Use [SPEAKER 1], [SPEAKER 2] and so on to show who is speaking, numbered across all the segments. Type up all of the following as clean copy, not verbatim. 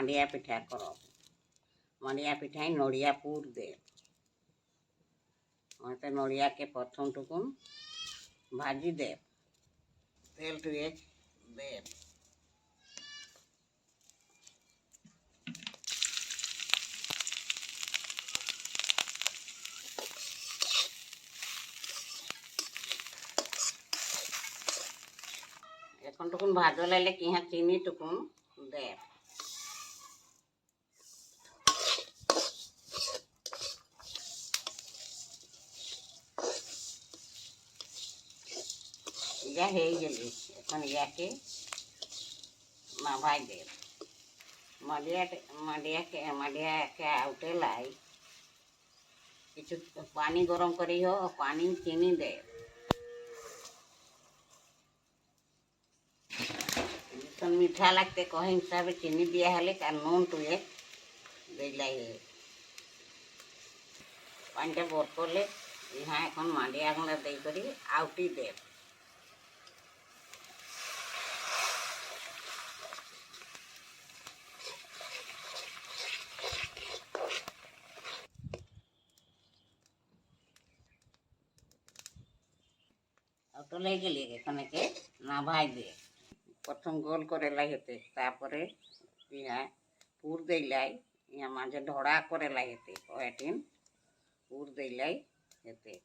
[SPEAKER 1] मांडिया पिठा कर मांडिया पिठा नड़िया पूर दे मत नड़िया के प्रथम टुकुन भाजी दे तेल टुए दे এখন টুকুন ভাজো লাইলে কি হ্যাঁ চিনি টুকুন দে ইয়া হয়ে গেলে এখন ইয়াকে নাভাই দে মাডিয়াকে আউটে লাই কিছু পানি গরম করি হো পানি চিনি দে मीठा लगते कह हिसाब से चीनी दिया हेले नून टुए दिलाई पानी बोर कर यहाँ एन मांडिया गुला देकर आउटी दे आउट ले गली एखने के ना भाई दे प्रथम गोल करे लाई हेते तापरे यहाँ पूर दे लाई यहाँ माझे ढोड़ा करे लाई हेते कयटिन पूर दे लाई हेते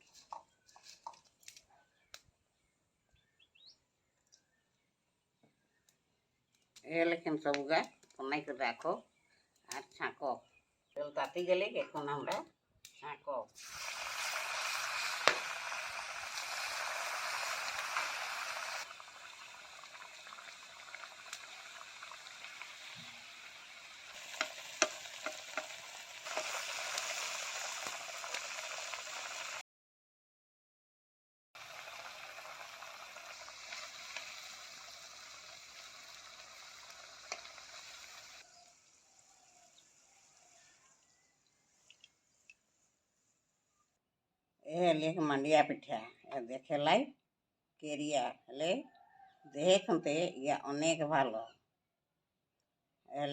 [SPEAKER 1] ए लेकिन सबगा बनाई के राखो और छाको तेल ताती गले এখন আমরা छाको लेख मांडिया पिठा देखे लाई केरिया ले देखते या अनेक भालो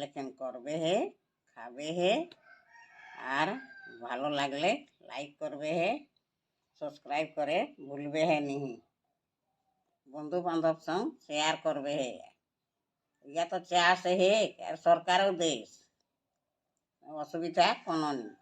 [SPEAKER 1] लेकिन करबे है खाबे है और भालो लागले लाइक करबे है सब्सक्राइब करे भूलबे है नहीं बंधु बांधव संग शेयर करबे है या तो चाष है सरकार देश असुविधा कोनो नहीं।